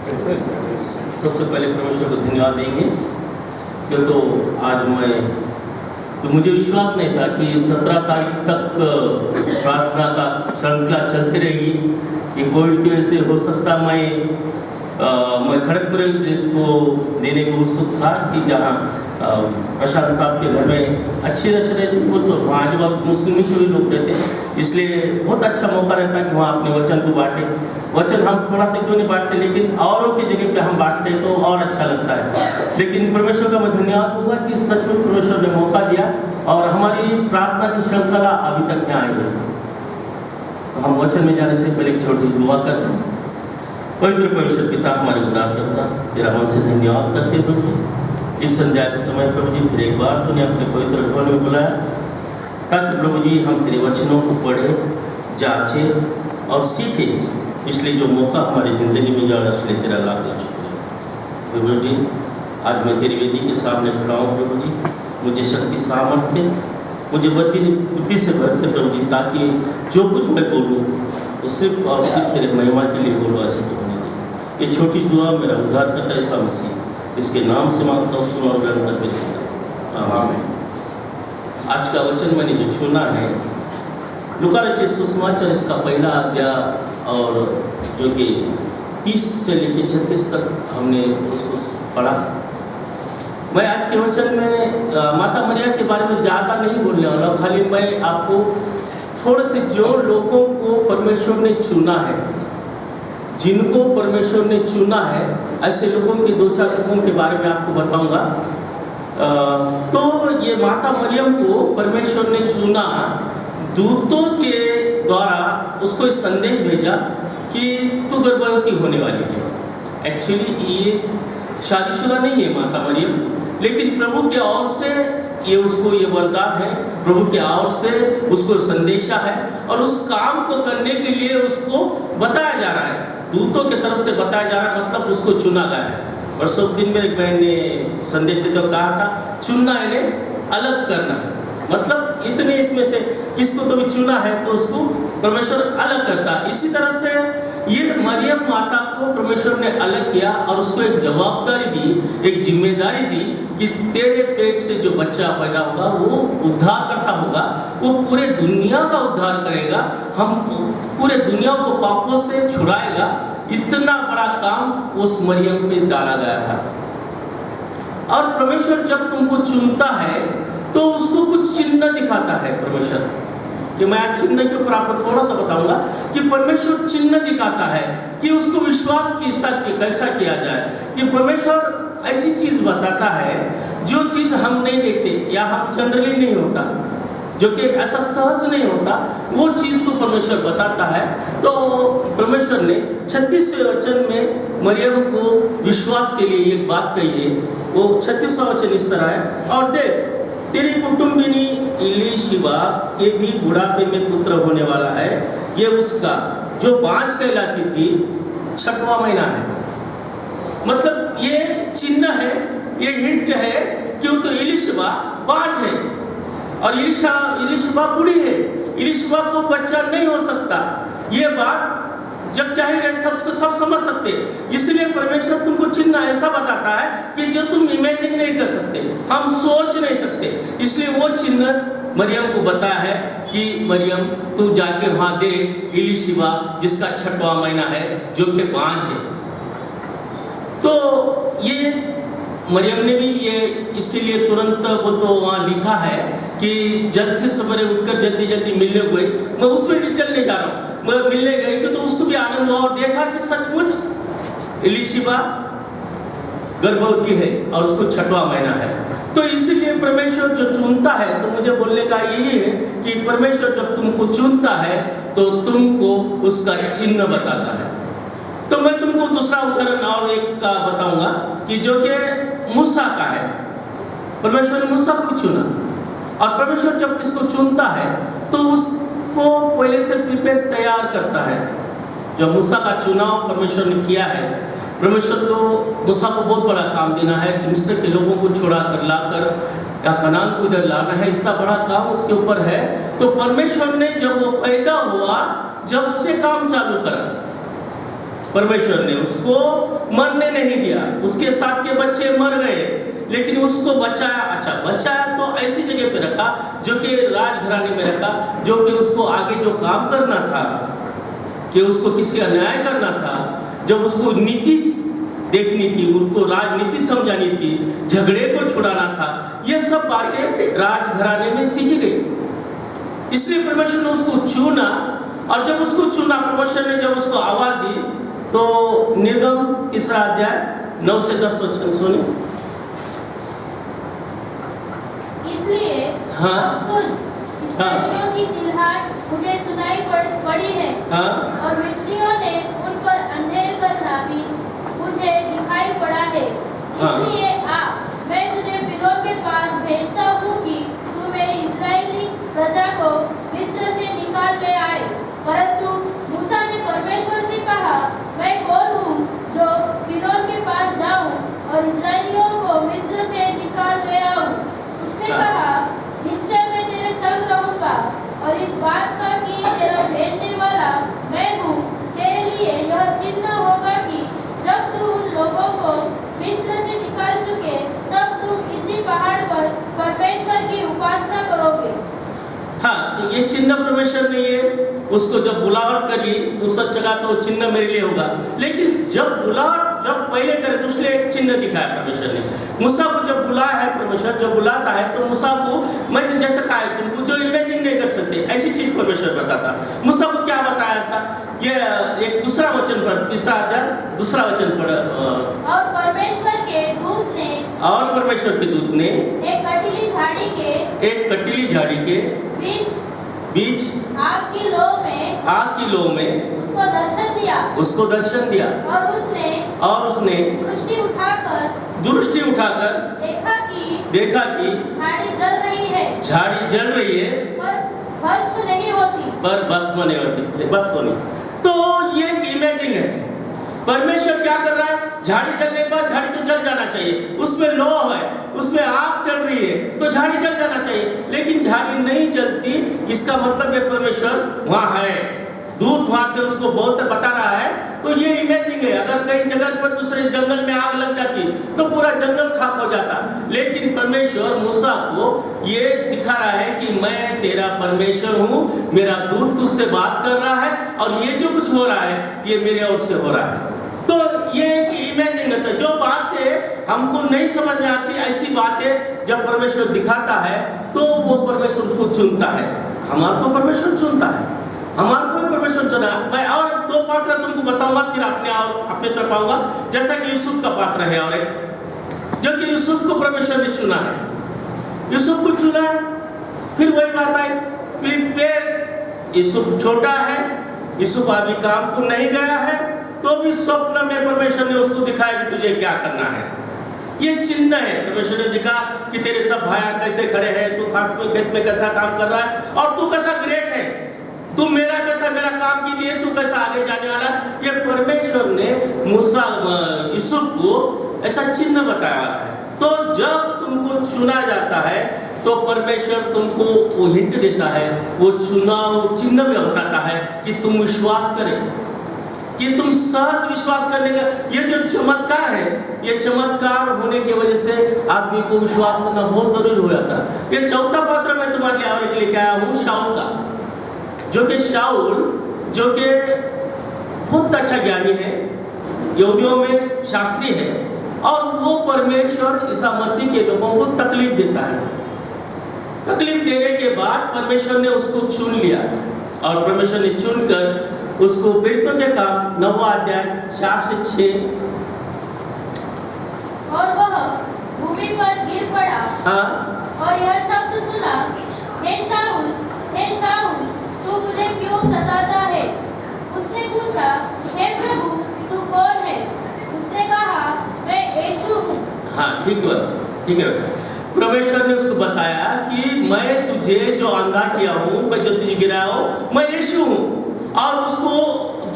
सबसे पहले परमेश्वर को धन्यवाद देंगे क्यों तो आज मुझे विश्वास नहीं था कि 17 तारीख तक प्रार्थना का श्रृंखला चलती रहेगी। कि कोविड की वजह से हो सकता मैं खड़गपुर को देने को उत्सुक था कि जहाँ प्रशांत साहब के घर में अच्छी रश रहती वो तो आज वक्त मुस्लिम के भी लोग रहते, इसलिए बहुत अच्छा मौका रहता कि वहाँ अपने वचन को बांटे। वचन हम थोड़ा सा क्यों नहीं बांटते, लेकिन औरों की जगह पे हम बांटते तो और अच्छा लगता है। लेकिन परमेश्वर का मैं धन्यवाद दूंगा कि सचमुच परमेश्वर ने मौका दिया और हमारी प्रार्थना की श्रृंखला अभी तक यहाँ आई है। तो हम वचन में जाने से पहले एक छोटी सी दुआ करते हैं। पवित्र परमेश्वर पिता हमारे उद्धार करता तेरा मन से धन्यवाद करते प्रभु, इस संध्या के समय प्रभु जी फिर एक बार तूने अपने पवित्र भवन में बुलाया ताकि प्रभु जी हम तेरे वचनों को पढ़े, जांचे और सीखे। इसलिए जो मौका हमारी ज़िंदगी में जा इसलिए तेरा लाख लाख शुक्रिया प्रभु जी। आज मैं तेरी वेदी के सामने खड़ा हूँ प्रभु जी, मुझे शक्ति सामर्थ्य मुझे बुद्धि से भरते प्रभु जी, ताकि जो कुछ मैं बोलूँ वो सिर्फ और सिर्फ तेरे महिमा के लिए बोलो, ऐसे तो होने दे। ये छोटी दुआ मेरा उद्धार करता ईसा मसीह इसके नाम से मांगता हूँ, सुनो और ग्रहण करके आमीन। आज का वचन मैंने जो चुना है लूका रचित सुसमाचार इसका पहला अध्याय और जो कि 30 से लेकर 36 तक हमने उसको पढ़ा। मैं आज के वचन में माता मरियम के बारे में ज़्यादा नहीं बोलने वाला, खाली मैं आपको थोड़े से जो लोगों को परमेश्वर ने चुना है, जिनको परमेश्वर ने चुना है, ऐसे लोगों के 2-4 लोगों के बारे में आपको बताऊंगा। तो ये माता मरियम को परमेश्वर ने चुना, दूतों के द्वारा उसको एक संदेश भेजा कि तू गर्भवती होने वाली है। एक्चुअली ये शादीशुदा नहीं है माता मरियम, लेकिन प्रभु के ओर से ये उसको ये वरदान है, प्रभु के ओर से उसको संदेशा है और उस काम को करने के लिए उसको बताया जा रहा है, दूतों की तरफ से बताया जा रहा है, मतलब उसको चुना गया है। परसों दिन में एक बहन ने संदेश देते हुए कहा था चुनना इन्हें अलग करना है, मतलब इतने इसमें से किसको तो भी चुना है तो उसको परमेश्वर अलग करता है। इसी तरह से ये मरियम माता को परमेश्वर ने अलग किया और उसको एक जवाबदारी दी, एक जिम्मेदारी दी कि तेरे पेट से जो बच्चा पैदा होगा वो उद्धार करता होगा, वो पूरे दुनिया का उद्धार करेगा, हम पूरे दुनिया को पापों से छुड़ाएगा। इतना बड़ा काम उस मरियम पे डाला गया था। और परमेश्वर जब तुमको चुनता है तो उसको कुछ चिन्ह दिखाता है परमेश्वर, कि मैं आज चिन्ह के ऊपर आपको थोड़ा सा बताऊंगा कि परमेश्वर चिन्ह दिखाता है कि उसको विश्वास कैसा किया जाए। कि परमेश्वर ऐसी चीज बताता है जो चीज हम नहीं देखते या हम जनरली नहीं होता, जो कि ऐसा सहज नहीं होता, वो चीज को परमेश्वर बताता है। तो परमेश्वर ने 36वें वचन में मरियम को विश्वास के लिए एक बात कही है। वो 36वां वचन इस तरह है, और देख तेरी कुटुंबिनी इलीशिबा के भी बुढ़ापे में पुत्र होने वाला है, ये उसका जो 5 कहलाती थी 6वां महीना है। मतलब ये चिन्ह है, ये हिंट है कि वो तो इलीशिबा 5 है और इलीशिबा बूढ़ी है, इलीशिबा को बच्चा नहीं हो सकता। ये बात जग जाहिर है, सब समझ सकते। इसलिए परमेश्वर तुमको चिन्ह ऐसा बताता है कि जो तुम इमेजिन नहीं कर सकते, हम सोच नहीं सकते। इसलिए वो चिन्ह मरियम को बताया है कि मरियम तू जाके वहां दे इलीशिबा जिसका 6वां महीना है, जो कि 5 है। तो ये मरियम ने भी ये इसके लिए तुरंत वो तो वहाँ लिखा है कि जल्द से सवेरे उठकर जल्दी जल्दी मिलने गए। मैं उसमें डिटेल नहीं जा रहा हूँ, मैं मिलने गई कि तो उसको भी आनंद हुआ और देखा कि सचमुच इलीशिबा गर्भवती है और उसको 6वां महीना है। तो इसीलिए परमेश्वर जो चुनता है, तो मुझे बोलने का यही है कि परमेश्वर जब तुमको चुनता है तो तुमको उसका चिन्ह बताता है। तो मैं तुमको दूसरा उदाहरण और एक का बताऊंगा कि जो कि मूसा का है। परमेश्वर ने मूसा को चुना और परमेश्वर जब किसको चुनता है तो उसको पहले से प्रिपेयर तैयार करता है। जब मूसा का चुनाव परमेश्वर ने किया है, परमेश्वर को मूसा को बहुत बड़ा काम देना है कि मिस्र के लोगों को छुड़ा कर लाकर या कनान को इधर लाना है, इतना बड़ा काम उसके ऊपर है। तो परमेश्वर ने जब वो पैदा हुआ जब से काम चालू करा, परमेश्वर ने उसको मरने नहीं दिया, उसके साथ के बच्चे मर गए लेकिन उसको बचाया। अच्छा, बचाया तो ऐसी जगह पे रखा जो कि राजघराने में रखा, जो कि उसको आगे जो काम करना था, कि उसको किसी का न्याय करना था, जब उसको नीति देखनी थी, उसको राजनीति समझानी थी, झगड़े को छुड़ाना था, ये सब बातें राजघराने में सीखी गई। इसलिए परमेश्वर ने उसको चुना, और जब उसको चुना परमेश्वर ने, जब उसको आवाज दी, तो निर्गम 3 अध्याय 9 से 10 वचन सुने। इसलिए हाँ, अब सुन, इस्राएलियों की चिल्लाहट मुझे सुनाई पड़ी है, हाँ, और मिस्रियों ने उन पर अंधेर करना भी मुझे दिखाई पड़ा है। इसलिए आ, मैं तुझे फिरौन के पास भेजता हूँ कि तू मेरी इस्राएली प्रजा को मिस्र से निकाल ले आए। परंतु मूसा ने परमेश्वर से कहा, मैं कौन हूँ जो फिरौन के पास जाऊँ और इस्राएलियों को मिस्र से निकाल ले आऊँ? उसने कहा, निश्चय मैं तेरे संग रहूँगा, और इस बात का कि तेरा भेजने वाला मैं हूँ, तेरे लिए यह चिन्ह होगा कि जब तू उन लोगों को मिस्र से निकाल चुके, तब तुम इसी पहाड़ पर परमेश्वर की उपासना करोगे। हाँ, तो ये चिन्ह परमेश्वर ने ये उसको जब बुलाहट करी, उस जगह तो चिन्ह मेरे लिए होगा, लेकिन जब पहले करे तो उसने एक चिन्ह दिखाया परमेश्वर ने। मूसा को जब बुलाया है परमेश्वर, जब बुलाता है तो मूसा को, मैंने जैसे कहा है तुमको जो इमेजिन नहीं कर सकते ऐसी चीज परमेश्वर बताता। मूसा को क्या बताया ऐसा, ये एक दूसरा वचन पर, 3 अध्याय 2 वचन पर, और परमेश्वर के दूत ने एक कटीली झाड़ी के बीच आग की लो में उसको दर्शन दिया, और उसने दृष्टि उठाकर देखा कि झाड़ी जल रही है पर भस्म नहीं होती। तो ये एक इमेजिंग है। परमेश्वर क्या कर रहा है, झाड़ी जलने के बाद झाड़ी तो जल जाना चाहिए, उसमें लो है, उसमें आग चल रही है, तो झाड़ी जल जाना चाहिए, लेकिन झाड़ी नहीं जलती। इसका मतलब ये परमेश्वर वहां है, दूत वहां से उसको बहुत बता रहा है। तो ये इमेजिंग है। अगर कई जगह पर दूसरे जंगल में आग लग जाती तो पूरा जंगल खाक हो जाता, लेकिन परमेश्वर मूसा को ये दिखा रहा है कि मैं तेरा परमेश्वर हूँ, मेरा दूत तुझसे बात कर रहा है, और ये जो कुछ हो रहा है ये मेरे ओर से हो रहा है। तो ये एक इमेजिंग है। जो बातें हमको नहीं समझ में आती, ऐसी बातें जब परमेश्वर दिखाता है तो वो परमेश्वर को चुनता है। हमारे को परमेश्वर चुनता है, हमारे को परमेश्वर चुना। मैं और 2 पात्र तुमको बताऊंगा, फिर अपने तरफ आऊंगा। जैसा कि यूसुफ का पात्र है, और एक जो कि यूसुफ को परमेश्वर ने चुना है, यूसुफ को चुना है। फिर वही बात आई, फिर यूसुफ छोटा है, यूसुफ अभी काम को नहीं गया है, तो भी स्वप्न में परमेश्वर ने उसको दिखाया कि तुझे क्या करना है। ये चिन्ह है, परमेश्वर ने दिखा कि तेरे सब भाई कैसे खड़े हैं, तू खेत में कैसा काम कर रहा है, और तू कैसा ग्रेट है, तू मेरा काम के लिए तू कैसा आगे जाने वाला। ये परमेश्वर ने मूसा यूसुफ को ऐसा चिन्ह बताया है। तो जब तुमको चुना जाता है तो परमेश्वर तुमको वो हिंट देता है, वो चुनाव चिन्ह में बताता है कि तुम विश्वास करें, कि तुम सहज विश्वास करने का ये जो चमत्कार है, ये चमत्कार होने की वजह से आदमी को विश्वास करना बहुत जरूरी हो जाता है। ये चौथा पात्र मैं तुम्हारे लिए और एक लेके आया हूँ, शाऊल का, जो कि बहुत अच्छा ज्ञानी है, यहूदियों में शास्त्री है, और वो परमेश्वर ईसा मसीह के लोगों को तकलीफ देता है। तकलीफ देने के बाद परमेश्वर ने उसको चुन लिया, और परमेश्वर ने चुनकर उसको प्रेरितों के काम 9 अध्याय 4 से 6, और वह भूमि पर गिर पड़ा, हाँ, और यह शब्द सुना, हे शाऊल, तू मुझे क्यों सताता है? उसने पूछा, हे प्रभु, तू कौन है? उसने कहा, मैं यीशु हूँ। हाँ, ठीक है। परमेश्वर ने उसको बताया कि मैं तुझे जो अंधा किया हूँ, मैं जो तुझे गिराया हूँ, मैं यीशु हूँ। और उसको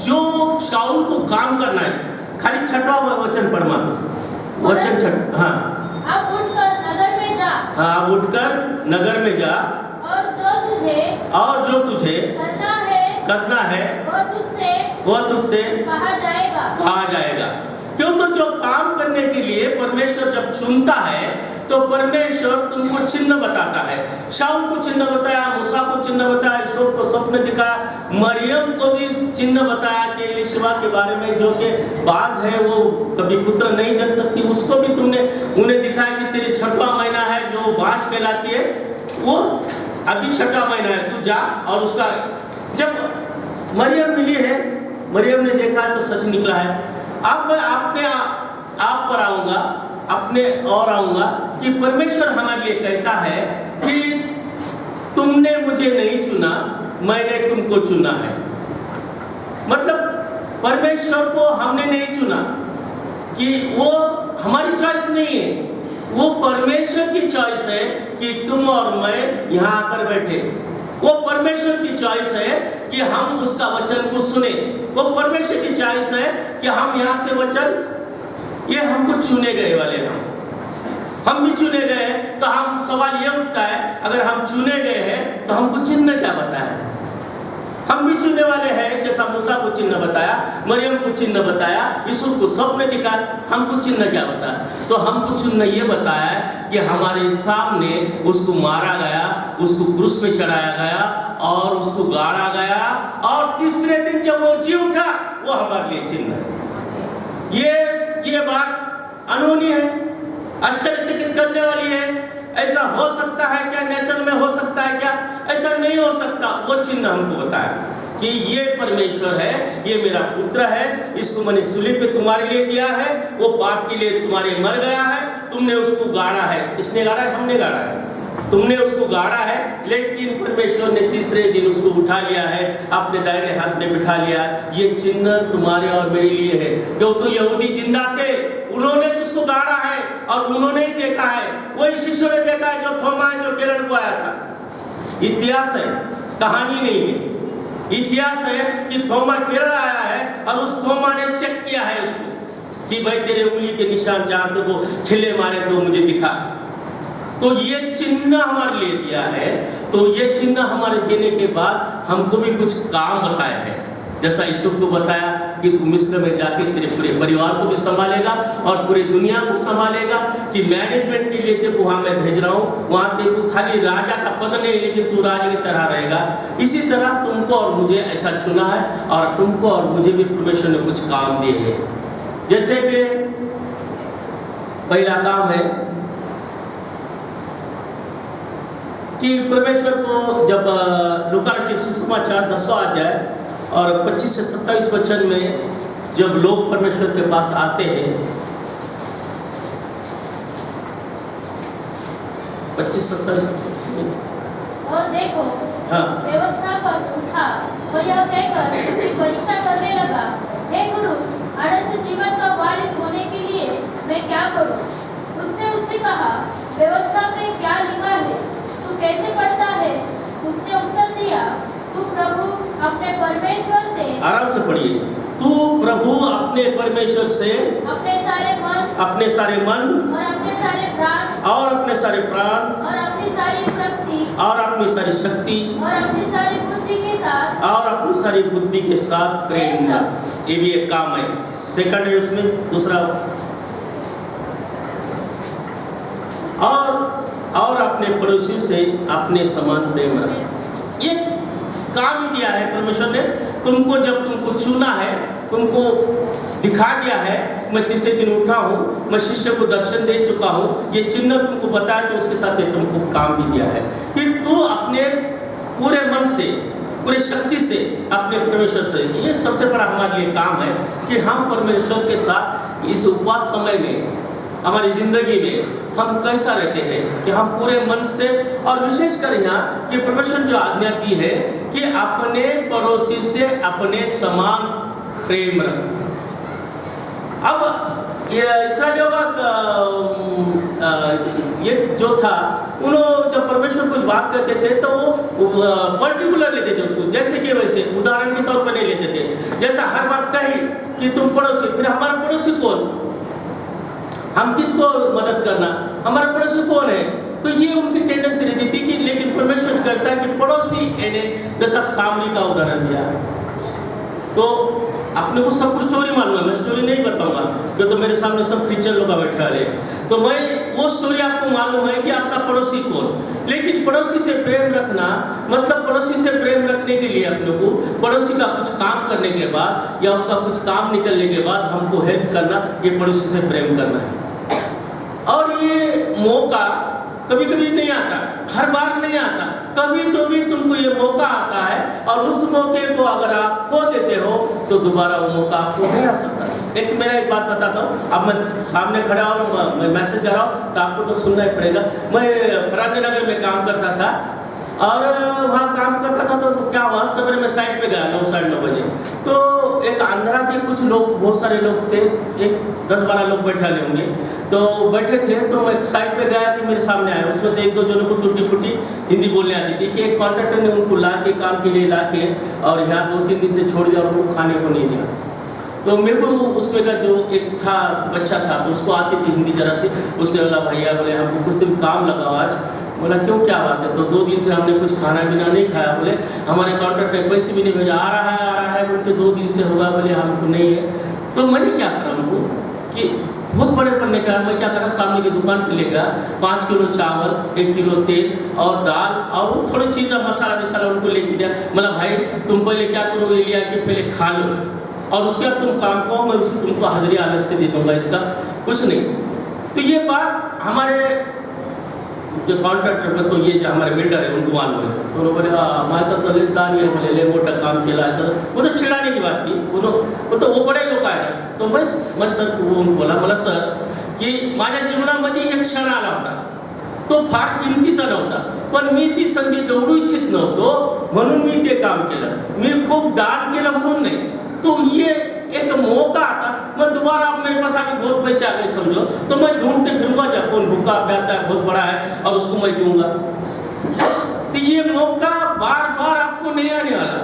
जो शाऊल को काम करना है, खाली 6वां वचन पढ़ना, वचन 6, हाँ, अब उठकर नगर में जा। हाँ, अब उठकर नगर में जा, और जो तुझे करना है, वह तुझसे कहा कहा जाएगा। क्यों? तो जो काम करने के लिए परमेश्वर जब चुनता है तो परमेश्वर तुमको चिन्ह बताता है। शाऊल को चिन्ह बताया, मूसा को चिन्ह बताया, ईश्वर को स्वप्न दिखाया, मरियम को भी चिन्ह बताया कि एलीशिबा के बारे में जो कि बाज है वो कभी पुत्र नहीं जन सकती, उसको भी तुमने उन्हें दिखाया कि तेरी छठवां महीना है जो बाज कहलाती है, वो अभी छठा महीना है, तू जा। और उसका जब मरियम मिली है, मरियम ने देखा तो सच निकला है। अब मैं आप पर आऊंगा, अपने और आऊंगा कि परमेश्वर हमारे लिए कहता है कि तुमने मुझे नहीं चुना, मैंने तुमको चुना है। मतलब परमेश्वर को हमने नहीं चुना, कि वो हमारी चॉइस नहीं है, वो परमेश्वर की चॉइस है कि तुम और मैं यहाँ आकर बैठे। वो परमेश्वर की चॉइस है कि हम उसका वचन को सुने। वो परमेश्वर की चॉइस है कि हम यहाँ से वचन, ये हमको चुने गए वाले हम भी चुने गए हैं। तो हम सवाल ये उठता है, अगर हम चुने गए हैं तो हमको चिन्ह क्या बताया है? हम भी चुनने वाले हैं, जैसा मूसा को चिन्ह बताया, मरियम को चिन्ह बताया, ईश्वर को स्वप्न दिखाया, हमको चिन्ह क्या बताया? तो हमको चिन्ह ये बताया कि हमारे सामने उसको मारा गया, उसको क्रूस में चढ़ाया गया और उसको गाड़ा गया, और तीसरे दिन जब वो जी उठा, वो हमारे लिए चिन्ह है। ये बात अनूठी है, आश्चर्यचकित करने वाली है। ऐसा हो सकता है क्या? नेचर में हो सकता है क्या? ऐसा नहीं हो सकता। वो चिन्ह हमको बताया कि ये परमेश्वर है, ये मेरा पुत्र है, इसको मैंने सूली पे तुम्हारे लिए दिया है, वो पाप के लिए तुम्हारे मर गया है, तुमने उसको गाड़ा है। किसने गाड़ा है? हमने गाड़ा है। तुमने उसको गाड़ा है, लेकिन परमेश्वर ने तीसरे दिन उसको उठा लिया है, अपने दाहिने हाथ में बिठा लिया। ये चिन्ह तुम्हारे और मेरे लिए है। क्यों? तो यहूदी जिंदा थे, उन्होंने उसको गाड़ा है और उन्होंने ही देखा है। वही शिष्यों ने देखा है जो थोमा है, जो केरल को आया था। इतिहास है, कहानी नहीं है। इतिहास है कि थोमा केरल आया है और उस थोमा ने चेक किया है उसको कि भाई तेरे उंगली के निशान जहां तो वो खिले मारे तो मुझे दिखा। तो ये चिन्ह हमारे लिए दिया है। तो ये चिन्ह हमारे देने के बाद हमको भी कुछ काम बताया है। जैसा यूसुफ को बताया कि तू मिस्र में जाके तेरे पूरे परिवार को भी संभालेगा और पूरी दुनिया को संभालेगा, कि मैनेजमेंट के लिए तेरे को वहाँ मैं भेज रहा हूँ, वहाँ तेरे को खाली राजा का पद नहीं, लेकिन तू राजा की तरह रहेगा। इसी तरह तुमको और मुझे ऐसा चुना है, और तुमको और मुझे भी परमेश्वर ने कुछ काम दिए हैं। जैसे कि पहला काम है कि परमेश्वर को जब लूका रचित सुसमाचार 10वां अध्याय और 25 से 27 वचन में जब लोग परमेश्वर के पास आते हैं, 25-27 में, और देखो, हाँ, व्यवस्थापक उठा और यह कहकर उसकी परीक्षा करने लगा, हे गुरु, अनंत जीवन का वारिस होने के लिए मैं क्या करूं? उसने उससे कहा, व्यवस्था में क्या लिखा है, तू कैसे पढ़ता है? उसने उत्तर दिया, तू प्रभु अपने परमेश्वर से, आराम से पढ़िए, तू प्रभु अपने परमेश्वर से अपने सारे मन और अपने सारे प्राण और अपनी सारी शक्ति और अपनी सारी बुद्धि के साथ प्रेम रख। ये भी एक काम है। सेकंड है उसमें, दूसरा, और अपने पड़ोसी से अपने समान प्रेम रख। ये काम ही दिया है परमेश्वर ने तुमको। जब तुमको चुना है, तुमको दिखा दिया है, मैं तीसरे दिन उठा हूँ, मैं शिष्य को दर्शन दे चुका हूँ, ये चिन्ह तुमको बताया, तो उसके साथ तुमको काम भी दिया है कि तू अपने पूरे मन से, पूरी शक्ति से, अपने परमेश्वर से, ये सबसे बड़ा हमारे लिए काम है कि हम परमेश्वर के साथ इस उपवास समय में, हमारी जिंदगी में हम कैसा रहते हैं कि हम पूरे मन से, और विशेषकर यहाँ कि परमेश्वर जो आज्ञा दी है कि अपने पड़ोसी से अपने समान प्रेम रख। अब ये इस्राएलियों का ये जो था, उन्होंने जब परमेश्वर कुछ बात करते थे तो वो पर्टिकुलर लेते थे उसको, जैसे कि वैसे उदाहरण के तौर पर नहीं लेते थे। जैसा हर बात कही कि तुम पड़ोसी, फिर हमारा पड़ोसी कौन, हम किसको मदद करना, हमारा पड़ोसी कौन है? तो ये उनकी टेंडेंसी रहती थी कि, लेकिन परमेश्वर कहता है कि पड़ोसी, जैसा सामरी का उदाहरण दिया, तो अपने को सब कुछ स्टोरी मालूम है, मैं स्टोरी नहीं बताऊंगा क्यों तो मेरे सामने सब क्रिश्चियन लोग बैठे वाले, तो मैं वो स्टोरी आपको मालूम है कि आपका पड़ोसी कौन। लेकिन पड़ोसी से प्रेम रखना मतलब पड़ोसी से प्रेम रखने के लिए अपने को पड़ोसी का कुछ काम करने के बाद या उसका कुछ काम निकलने के बाद हमको हेल्प करना, ये पड़ोसी से प्रेम करना है। और ये मौका कभी कभी नहीं आता, हर बार नहीं आता, कभी तो भी तुमको ये मौका आता है और उस मौके को अगर आप खो देते हो तो दोबारा वो मौका आपको नहीं आ सकता। एक मेरा एक बात बताता हूँ, अब मैं सामने खड़ा हूँ, मैं मैसेज कर रहा हूँ तो आपको तो सुनना ही पड़ेगा। मैं फरादे नगर में काम करता था और वहाँ काम करता था तो क्या हुआ, सवेरे में साइड पे गया 9 साढ़े 9 बजे, तो एक आंध्रा के कुछ लोग, बहुत सारे लोग थे, एक 10-12 लोग बैठे होंगे, तो बैठे थे, तो मैं साइड पे गया कि मेरे सामने आया, उसमें से 1-2 जनों को टूटी फूटी हिंदी बोलने आती थी कि एक कॉन्ट्रैक्टर ने उनको ला के काम के लिए ला के और यहाँ 2-3 दिन से छोड़ दिया और उनको खाने को नहीं दिया। तो मेरे को उसमें का जो एक था बच्चा था तो उसको आती थी हिंदी जरा से, उसने बोला भैया बोले हमको कुछ दिन काम लगाओ आज। बोला क्यों क्या बात है, तो 2 दिन से हमने कुछ खाना पीना नहीं खाया, बोले हमारे कॉन्ट्रैक्ट ने पैसे भी नहीं भेजा, आ रहा है बोल के 2 दिन से होगा, बोले हमको नहीं है। तो मैंने क्या करा उनको कि बहुत बड़े पन्ने का मैं क्या करा, सामने की दुकान पे ले गया, 5 किलो चावल, 1 किलो तेल और दाल और थोड़ी चीज़ मसाला वसाला उनको लेके दिया। मतलब भाई तुम पहले क्या करो, ये लिया कि पहले खा लो और उसके बाद तुम काम को, मैं उसको तुमको हाजिरी अलग से दे दूंगा, इसका कुछ नहीं। तो ये बात हमारे जो कॉन्ट्रैक्टर में तो ये जो हमारे बिल्डर है उनको मालूम है, तो उन्होंने बोले हमारे तो लेदान ये बोले ले मोटा काम किया ऐसा, वो तो चिढ़ाने की बात थी, वो बड़े लोग आए। तो मैं सर को बोला सर की माझ्या जीवनामध्ये एक क्षण आला होता तो फार किमतीचा नव्हता, पण मी ती संधी दौडू इच्छित नव्हतो म्हणून मी ते काम केलं, मी खूप दान केलं म्हणून नाही। तो ये एक मौका आता, मैं दोबारा अब मेरे पास आके बहुत पैसे आ गए समझो, तो मैं ढूंढते फिरूंगा जब कौन भूखा प्यासा है बहुत बड़ा है और उसको मैं दूंगा। तो ये मौका बार बार आपको नहीं आने वाला,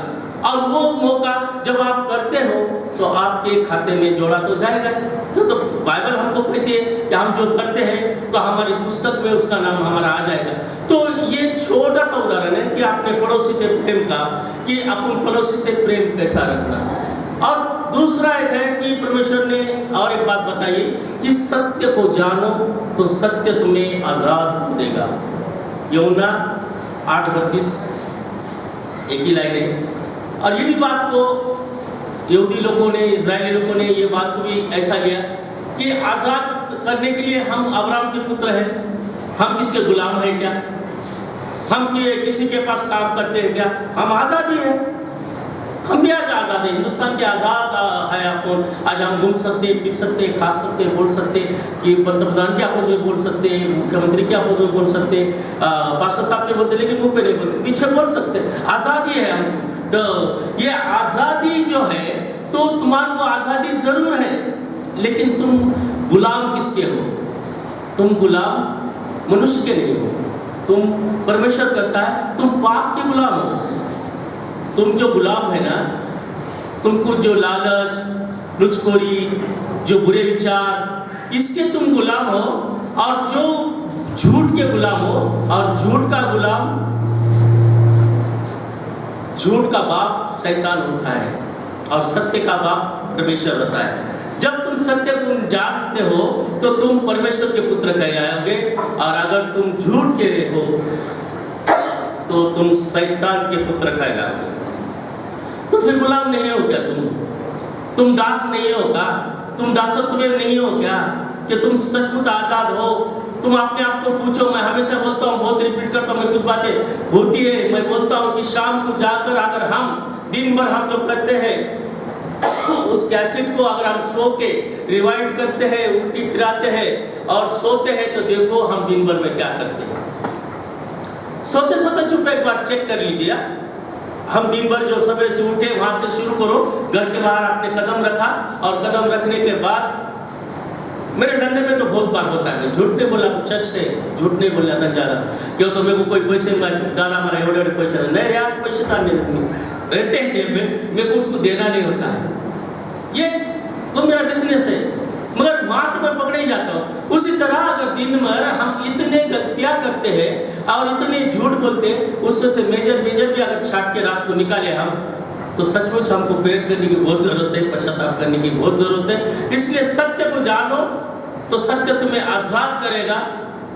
और वो मौका जब आप करते हो तो आपके खाते में जोड़ा तो जाएगा। क्यों तो बाइबल हमको कहती है कि हम जो करते हैं तो हमारी पुस्तक में उसका नाम हमारा आ जाएगा। तो ये छोटा सा उदाहरण है कि अपने पड़ोसी से प्रेम का, कि अपन पड़ोसी से प्रेम कैसा रखना। और दूसरा एक है कि परमेश्वर ने और एक बात बताई कि सत्य को जानो तो सत्य तुम्हें आजाद देगा। यूहन्ना 8:32 एक ही लाइन है। और ये भी बात को यहूदी लोगों ने, इजरायली लोगों ने ये बात को भी ऐसा लिया कि आजाद करने के लिए हम अब्राहम के पुत्र हैं, हम किसके गुलाम हैं क्या, हम किसी के पास काम करते हैं क्या, हम आजादी हैं, हम भी आज आज़ाद हैं, हिंदुस्तान के आज़ाद है अपन। आज हम घूम सकते हैं, फिर सकते हैं, खा सकते हैं, बोल सकते हैं कि पंतप्रधान के आपोज में बोल सकते हैं, मुख्यमंत्री के आपोज में बोल सकते हैं, पास्टर साहब ने बोलते लेकिन मुँह पे नहीं बोलते, पीछे बोल सकते हैं, आज़ादी है हम। तो ये आज़ादी जो है तो तुम्हारे को आज़ादी ज़रूर है, लेकिन तुम गुलाम किसके हो? तुम गुलाम मनुष्य के नहीं हो, तुम परमेश्वर करता है, तुम पाप के गुलाम हो। तुम जो गुलाम है ना, तुमको जो लालच, लुचखोरी, जो बुरे विचार, इसके तुम गुलाम हो, और जो झूठ के गुलाम हो, और झूठ का गुलाम, झूठ का बाप शैतान होता है और सत्य का बाप परमेश्वर होता है। जब तुम सत्य को जानते हो तो तुम परमेश्वर के पुत्र कहलाओगे, और अगर तुम झूठ के हो तो तुम शैतान के पुत्र कहलाओगे। तो फिर गुलाम नहीं हो क्या तुम दास नहीं हो क्या? तुम दासत्व में नहीं हो क्या कि तुम सचमुच आजाद हो? तुम अपने आप को पूछो। मैं हमेशा बोलता हूँ, बहुत रिपीट करता हूँ, मैं कुछ बातें होती है, मैं बोलता हूँ कि शाम को जाकर अगर हम दिन भर हम जो करते हैं उस कैसेट को अगर हम सो के रिवाइंड करते हैं, उल्टी फिराते हैं और सोते हैं, तो देखो हम दिन भर में क्या करते हैं। सोते सोते चुप एक बार चेक कर लीजिए। हम दिन भर जो सवेरे से उठे वहां से शुरू करो, घर के बाहर आपने कदम रखा, और कदम रखने के बाद मेरे धंधे में तो बहुत बार होता है, मैं झूठ नहीं बोला, चर्च से झूठ नहीं बोलना था ज़्यादा। क्यों तो मेरे को कोई पैसे दादा हमारा एवढे पैसे नहीं, यार पैसे ताने रहते हैं जेब में, मेरे को उसको देना नहीं होता है, ये तो मेरा बिजनेस है, मगर वहाँ तो मैं पकड़े ही जाता हूँ। उसी तरह अगर दिन भर हम इतने गलतियाँ करते हैं और इतने झूठ बोलते हैं, उसमें से मेजर भी अगर छाट के रात को निकाले हम, तो सचमुच हमको प्रेयर करने की बहुत ज़रूरत है, पश्चाताप करने की बहुत ज़रूरत है। इसलिए सत्य को जानो तो सत्य तुम्हें आज़ाद करेगा।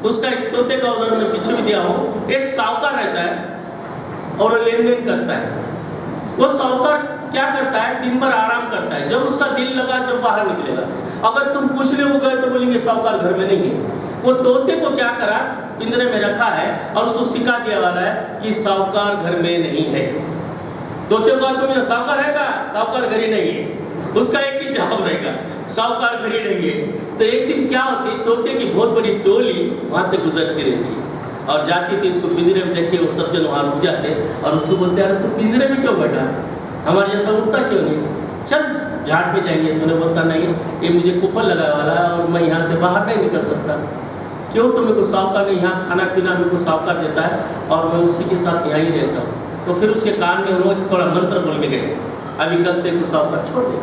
तो उसका एक तोते का उदाहरण मैं पीछे भी दिया हूँ। एक साहूकार रहता है और वो लेन देन करता है। वो साहूकार क्या करता है, दिन भर आराम करता है, जब उसका दिल लगा जब बाहर निकलेगा। अगर तुम पूछने को गए तो बोलेंगे साहूकार घर में नहीं है। वो तोते को क्या करा, पिंजरे में रखा है और उसको सिखा दिया वाला है कि साहूकार घर में नहीं है। तोते को तुम साहूकार है का, साहूकार घर ही नहीं है। उसका एक ही जवाब रहेगा, साहूकार घर ही नहीं है। तो एक दिन क्या होती, तोते की बहुत बड़ी टोली वहां से गुजरती रहती है और जाती थी। इसको पिंजरे में देख के वो सब जन वहां रुक जाते और उसको बोलते अरे तू पिंजरे में क्यों बैठा, हमारे जैसा उड़ता क्यों नहीं, चल झाड़ पे जाएंगे। तूने बोलता नहीं, ये मुझे कुफल लगाने वाला है और मैं यहाँ से बाहर नहीं निकल सकता। क्यों, तो मेरे को साहूकार ने यहाँ खाना पीना मेरे को साहूकार देता है और मैं उसी के साथ यहाँ ही रहता हूँ। तो फिर उसके कान में उन्होंने थोड़ा मंत्र बोल के गए, अभी कल तेरे को साहूकार छोड़ दे,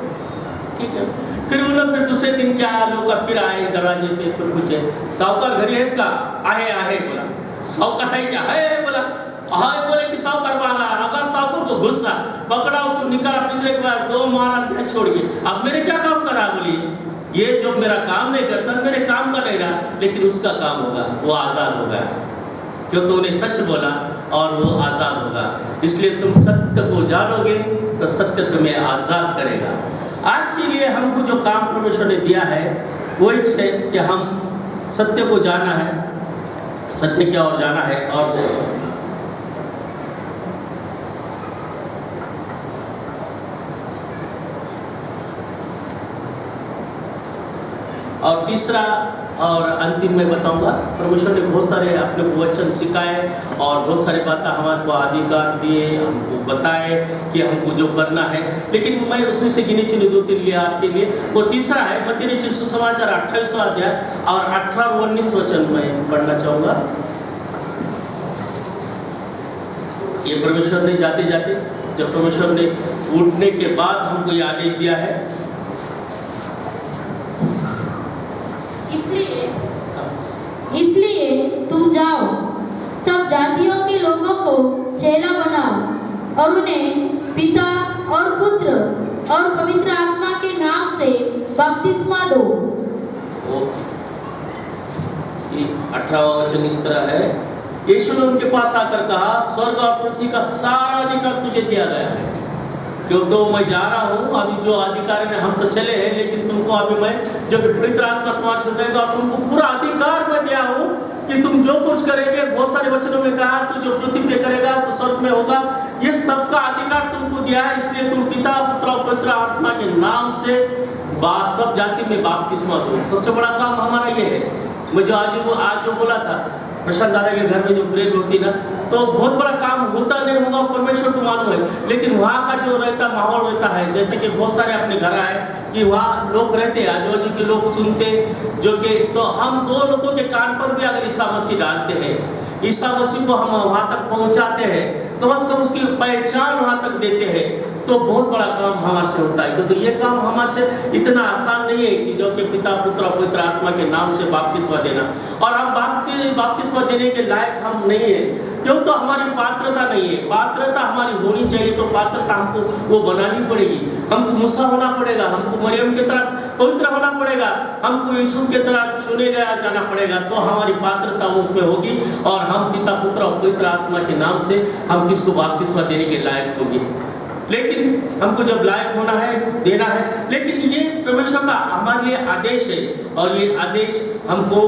ठीक है। फिर वो लोग फिर दूसरे दिन क्या लोग फिर आए दरवाजे पे, फिर पूछे साहूकार घर है का, आहे बोला, साहूकार है क्या, है बोला, हाँ बोले कि साहूकार मांगा। अगर साहूकार को गुस्सा पकड़ा, उसको निकाला पिंजरे के बाहर, दो मारा छोड़ के, अब मेरे क्या काम करा, बोली ये जो मेरा काम नहीं करता, मेरे काम का नहीं रहा, लेकिन उसका काम होगा, वो आज़ाद होगा, क्यों तो उन्हें सच बोला और वो आज़ाद होगा। इसलिए तुम सत्य को जानोगे तो सत्य तुम्हें आज़ाद करेगा। आज के लिए हमको जो काम परमेश्वर ने दिया है वो है कि हम सत्य को जाना है, सत्य क्या और जाना है। और तीसरा और अंतिम में बताऊंगा, परमेश्वर ने बहुत सारे अपने वचन सिखाए और बहुत सारी बातें हमारे को अधिकार दिए, हमको बताए कि हमको जो करना है। लेकिन मैं उसमें से गिने चुने 2-3 लिया आपके लिए। वो तीसरा है मत्ती रचित सुसमाचार 28वां अध्याय और 18-19 वचन मैं पढ़ना चाहूँगा। ये परमेश्वर ने जाते जाते, जब परमेश्वर ने उठने के बाद हमको ये आदेश दिया है, इसलिए तुम जाओ, सब जातियों के लोगों को चेला बनाओ और उन्हें पिता और पुत्र और पवित्र आत्मा के नाम से बपतिस्मा दो। 18वां वचन इस तरह है, यीशु ने उनके पास आकर कहा, स्वर्ग और पृथ्वी का सारा अधिकार तुझे दिया गया है, क्यों तो मैं जा रहा हूँ। अभी जो अधिकार है हम तो चले हैं, लेकिन तुमको अभी मैं जो पवित्र आत्मा तुम्हारे साथ रहेगा और तुमको पूरा अधिकार मैं दिया हूँ कि तुम जो कुछ करेंगे। बहुत सारे वचनों में कहा तू जो पृथ्वी पे करेगा तो स्वर्ग में होगा। ये सबका अधिकार तुमको दिया है, इसलिए तुम पिता पुत्र और पवित्र आत्मा के नाम से सब जाति में बपतिस्मा दो। सबसे बड़ा काम हमारा ये है। मैं जो आज जो बोला था, प्रशांत दादा के घर में जो प्रेयर होती ना, तो बहुत बड़ा काम होता नहीं होगा, परमेश्वर को मालूम है। लेकिन वहाँ का जो रहता माहौल रहता है, जैसे कि बहुत सारे अपने घर आए कि वहाँ लोग रहते, आजू बाजू के लोग सुनते, जो कि तो हम 2 लोगों के कान पर भी अगर ईसा मसीह डालते हैं, ईसा मसीह को हम वहाँ तक पहुँचाते हैं, कम से कम उसकी पहचान वहाँ तक देते हैं, तो बहुत बड़ा काम हमारे से होता है। क्योंकि ये काम हमारे से इतना आसान नहीं है कि जो कि पिता पुत्र और पवित्र आत्मा के नाम से बपतिस्मा देना, और हम बपतिस्मा देने के लायक हम नहीं है, क्यों तो हमारी पात्रता नहीं है। पात्रता हमारी होनी चाहिए, तो पात्रता हमको वो बनानी पड़ेगी। हमको मूसा होना पड़ेगा, हमको मरियम की तरह पवित्र होना पड़ेगा, हमको यीशु की तरह चुने गया जाना पड़ेगा, तो हमारी पात्रता उसमें होगी और हम पिता पुत्र और पवित्र आत्मा के नाम से हम किसको बपतिस्मा देने के लायक होंगे। लेकिन हमको जब लायक होना है, देना है, लेकिन ये परमेश्वर का हमारे लिए आदेश है और ये आदेश हमको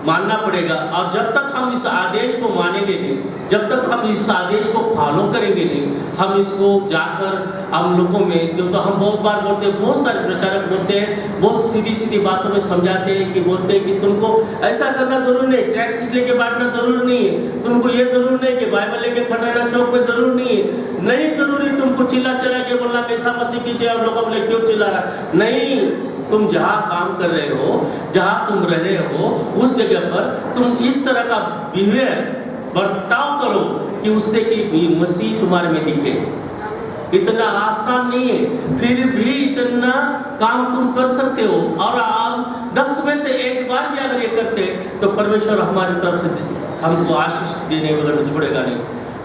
मानना पड़ेगा। और जब तक हम इस आदेश को मानेंगे नहीं, जब तक हम इस आदेश को फॉलो करेंगे नहीं, हम इसको जाकर हम लोगों में, क्योंकि तो हम बहुत बार बोलते हैं, बहुत सारे प्रचारक बोलते हैं, बहुत सीधी सीधी बातों में समझाते हैं कि बोलते हैं कि तुमको ऐसा करना जरूर नहीं, टैक्स लेके बांटना जरूर नहीं है, तुमको ये जरूर नहीं कि बाइबल लेके खड़ा रहना चौक में जरूर नहीं है, नहीं जरूरी तुमको चिल्ला के बोलना कैसा मसीह कीजिए और लोग बोले क्यों चिल्ला रहा, नहीं, तुम जहाँ काम कर रहे हो, जहाँ तुम रहे हो, उस जगह पर तुम इस तरह का बिहेवियर बर्ताव करो कि उससे कि मसीह तुम्हारे में दिखे। इतना आसान नहीं है, फिर भी इतना काम तुम कर सकते हो। और आप 10 में से 1 बार भी अगर ये करते तो परमेश्वर हमारी तरफ से हमको आशीष देने बगैर छोड़ेगा नहीं।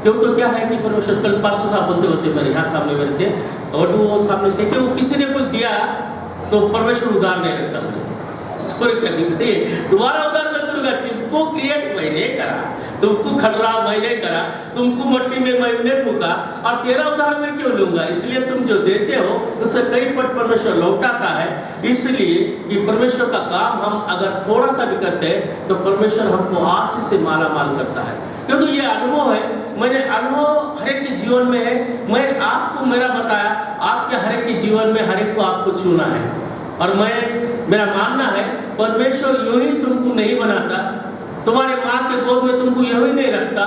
क्यों तो क्या है कि परमेश्वर कल पास्टर साहब बोलते होते मेरे यहाँ सामने मेरे थे और वो सामने थे कि वो किसी ने कुछ दिया तो परमेश्वर उधार नहीं रखता बोले तुम्हारा उधार मैं करूँगा, तुमको क्रिएट मैंने करा, तुमको खड़ा मैंने करा, तुमको मट्टी में मैंने फूका और तेरा उधार मैं क्यों लूंगा। इसलिए तुम जो देते हो उससे कई पट परमेश्वर लौटाता है। इसलिए कि परमेश्वर का काम हम अगर थोड़ा सा भी करते हैं तो परमेश्वर हमको आशीष से माला माल करता है। क्योंकि ये अनुभव है, मैंने अनुभव हर एक के जीवन में है। मैं आपको मेरा बताया, आपके हर एक के जीवन में हर एक को आपको छूना है। और मेरा मानना है परमेश्वर यूं ही तुमको नहीं बनाता, तुम्हारे माँ के गोद में तुमको यूं ही नहीं रखता,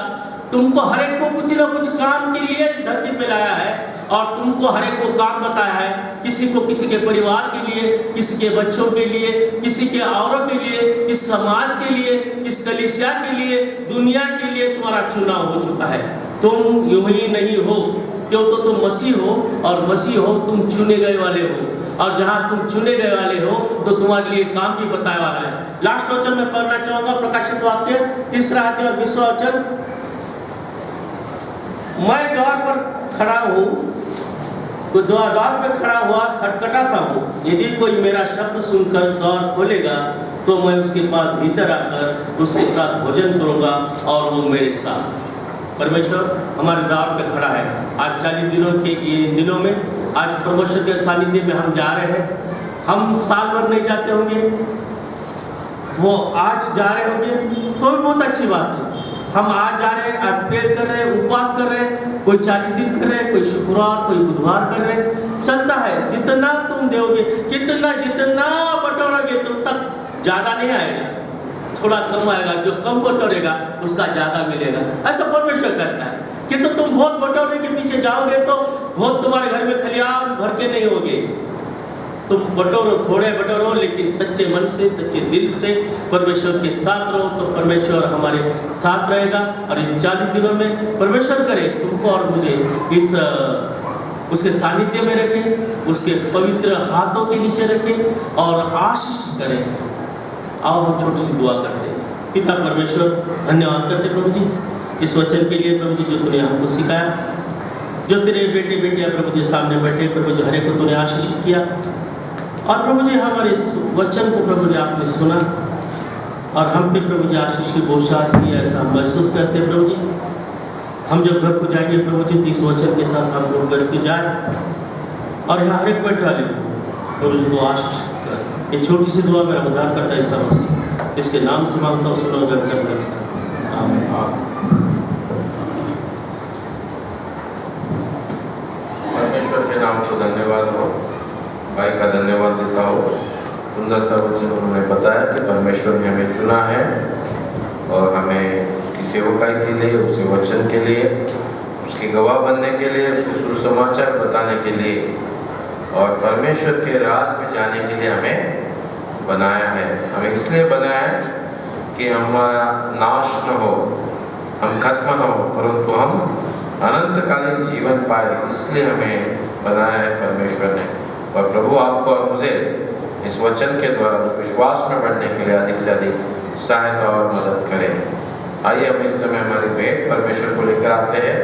तुमको हर एक को कुछ ना कुछ काम के लिए इस धरती पे लाया है और तुमको हर एक को काम बताया है। किसी को किसी के परिवार के लिए, किसी के बच्चों के लिए, किसी के औरों के लिए, किस समाज के लिए, किस कलीसिया के लिए, दुनिया के लिए तुम्हारा चुनाव हो चुका है। तुम यूं ही नहीं हो, क्यों तो तुम मसीह हो और मसीह हो तुम चुने गए वाले हो। और जहां तुम चुने गए वाले हो तो तुम्हारे लिए काम भी बताए वाला है। लास्ट वचन में पढ़ना चाहूंगा, प्रकाशित वाक्य 3 अध्याय और 20 वचन। मैं द्वार पर खड़ा हूँ, तो द्वार पर खड़ा हुआ खटखटाता हूँ। यदि कोई मेरा शब्द सुनकर द्वार खोलेगा तो मैं उसके पास भीतर आकर उसके साथ भोजन करूंगा और वो मेरे साथ। परमेश्वर हमारे द्वार पे खड़ा है। आज 40 दिनों के ये दिनों में आज परमेश्वर के सानिध्य में हम जा रहे हैं। हम साल भर नहीं जाते होंगे, वो आज जा रहे होंगे तो भी बहुत अच्छी बात है। हम आज जा रहे हैं, आज प्रेयर कर रहे हैं, उपवास कर रहे हैं, कोई 40 दिन कर रहे हैं, कोई शुक्रवार, कोई बुधवार कर रहे हैं। चलता है, जितना तुम दोगे, जितना बटोरोगे तुम तक ज्यादा नहीं आएगा, थोड़ा कम आएगा। जो कम बटोरेगा उसका ज्यादा मिलेगा। ऐसा परमेश्वर करता है कि तो तुम बहुत बटोरने के पीछे जाओगे तो बहुत तुम्हारे घर में खलियान भर के नहीं होगे। तुम बटोरो, थोड़े बटोरो, लेकिन सच्चे मन से, सच्चे दिल से परमेश्वर के साथ रहो तो परमेश्वर हमारे साथ रहेगा। और इस 40 दिनों में परमेश्वर करे तुमको और मुझे इस उसके सानिध्य में रखे, उसके पवित्र हाथों के नीचे रखे और आशीष करे। आओ हम छोटी सी दुआ करते हैं। पिता परमेश्वर, धन्यवाद करते प्रभु जी इस वचन के लिए प्रभु जी, जो तूने हमको सिखाया, जो तेरे बेटे बेटियां प्रभु जी सामने बैठे प्रभु जी, हर एक को तूने आशीषित किया। और प्रभु जी हमारे इस वचन को प्रभु जी आपने सुना और हम पे प्रभु जी आशीष की बौछार की, ऐसा हम महसूस करते हैं प्रभु जी। हम जब घर को जाएंगे प्रभु जी, इस वचन के साथ हम लोग बैठ के जाए और यहाँ हर एक बैठे वाले प्रभु जी को आशीष कर। ये छोटी सी दुआ मेरा उद्धार करता है ईसा मसीह, इसके नाम से मांगता हूँ, सुनो कर परमेश्वर के नाम को धन्यवाद हो, भाई का धन्यवाद देता हो। सुंदर सा वचन उन्होंने बताया कि परमेश्वर ने हमें चुना है और हमें उसकी सेवकाई के लिए, उसे वचन के लिए, उसकी गवाह बनने के लिए, उसके सुसमाचार बताने के लिए और परमेश्वर के राज में जाने के लिए हमें बनाया है। हमें इसलिए बनाया है कि हमारा नाश न हो, हम खत्म न हो, परंतु हम अनंतकालीन जीवन पाए, इसलिए हमें बनाया है परमेश्वर ने। और प्रभु आपको और मुझे इस वचन के द्वारा उस विश्वास में बढ़ने के लिए अधिक से अधिक सहायता और मदद करें। आइए हम इस समय हमारी भेंट परमेश्वर को लेकर आते हैं।